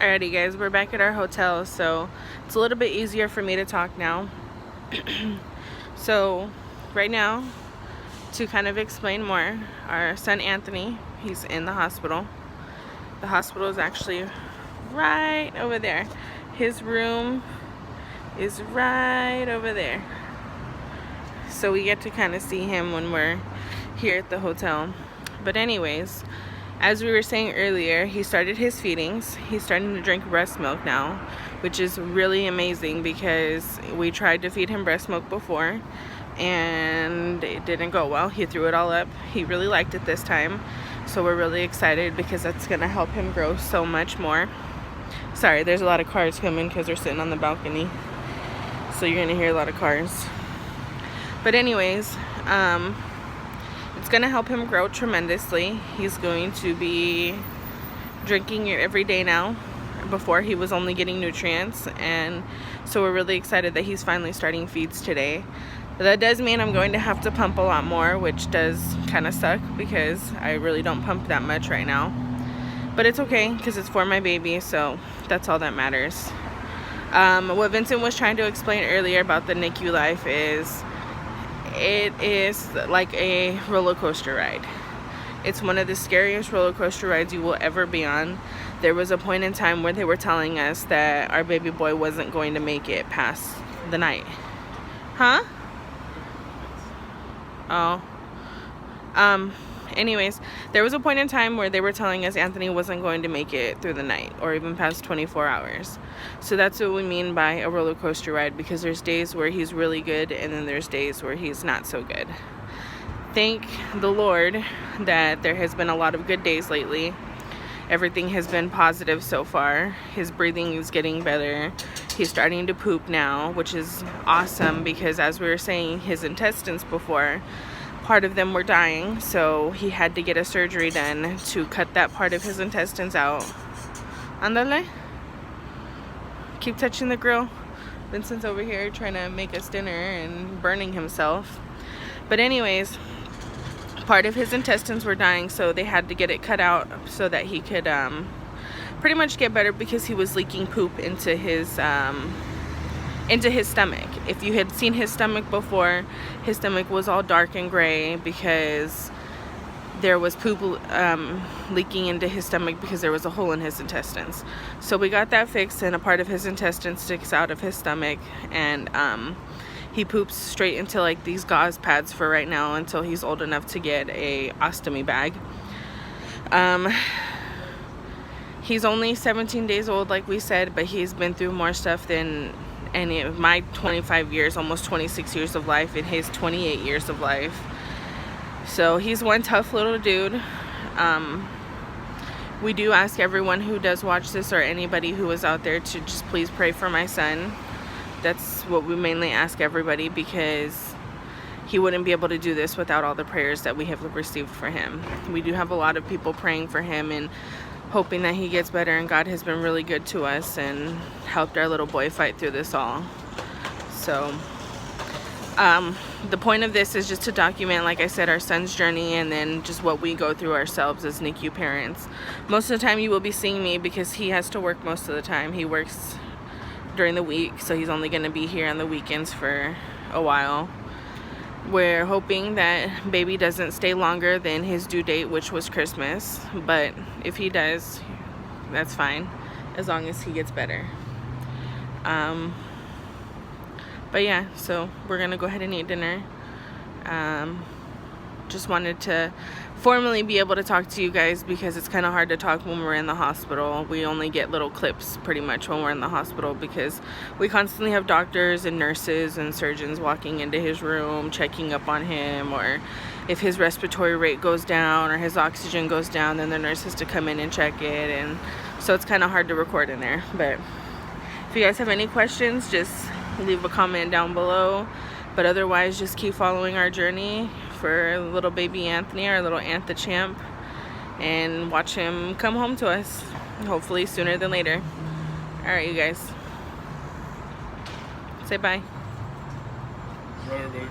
Alrighty guys, we're back at our hotel, so it's a little bit easier for me to talk now. So right now, to kind of explain more, our son Anthony, he's in the hospital. The hospital is actually right over there. His room is right over there. So we get to kind of see him when we're here at the hotel. But anyways, as we were saying earlier, he started his feedings. He's starting to drink breast milk now, which is really amazing because we tried to feed him breast milk before and it didn't go well. He threw it all up. He really liked it this time. So we're really excited because that's gonna help him grow so much more. Sorry, there's a lot of cars coming because we're sitting on the balcony. So you're gonna hear a lot of cars. But anyways, it's going to help him grow tremendously. He's going to be drinking it every day now. Before he was only getting nutrients, and so we're really excited that he's finally starting feeds today. But that does mean I'm going to have to pump a lot more, which does kind of suck because I really don't pump that much right now. But it's okay because it's for my baby, so that's all that matters. What Vincent was trying to explain earlier about the NICU life is it is like a roller coaster ride. It's one of the scariest roller coaster rides you will ever be on. There was a point in time where they were telling us that our baby boy wasn't going to make it past the night. Huh? Oh. Anyways, there was a point in time where they were telling us Anthony wasn't going to make it through the night or even past 24 hours. So that's what we mean by a roller coaster ride, because there's days where he's really good and then there's days where he's not so good. Thank the Lord that there has been a lot of good days lately. Everything has been positive so far. His breathing is getting better. He's starting to poop now, which is awesome because, as we were saying, his intestines before, part of them were dying, so he had to get a surgery done to cut that part of his intestines out. Andale. Keep touching the grill. Vincent's over here trying to make us dinner and burning himself. But anyways, part of his intestines were dying, so they had to get it cut out so that he could pretty much get better, because he was leaking poop into his stomach. If you had seen his stomach before, his stomach was all dark and gray because there was poop leaking into his stomach because there was a hole in his intestines. So we got that fixed, and a part of his intestine sticks out of his stomach, and he poops straight into like these gauze pads for right now until he's old enough to get a ostomy bag. He's only 17 days old, like we said, but he's been through more stuff than any of my 25 years, almost 26 years of life, in his 28 years of life. So he's one tough little dude. We do ask everyone who does watch this, or anybody who is out there, to just please pray for my son. That's what we mainly ask everybody, because he wouldn't be able to do this without all the prayers that we have received for him. We do have a lot of people praying for him and hoping that he gets better, and God has been really good to us and helped our little boy fight through this all. So the point of this is just to document, like I said, our son's journey, and then just what we go through ourselves as NICU parents. Most of the time you will be seeing me because he has to work most of the time. He works during the week, so he's only going to be here on the weekends for a while. We're hoping that baby doesn't stay longer than his due date, which was Christmas, but if he does, that's fine, as long as he gets better. But yeah, so we're gonna go ahead and eat dinner. Just wanted to formally be able to talk to you guys because it's kind of hard to talk when we're in the hospital. We only get little clips pretty much when we're in the hospital because we constantly have doctors and nurses and surgeons walking into his room, checking up on him, or if his respiratory rate goes down or his oxygen goes down, then the nurse has to come in and check it, and so it's kind of hard to record in there. But if you guys have any questions, just leave a comment down below. But otherwise, just keep following our journey for little baby Anthony, our little Antha champ, and watch him come home to us, hopefully sooner than later. All right, you guys. Say bye. Bye, everybody.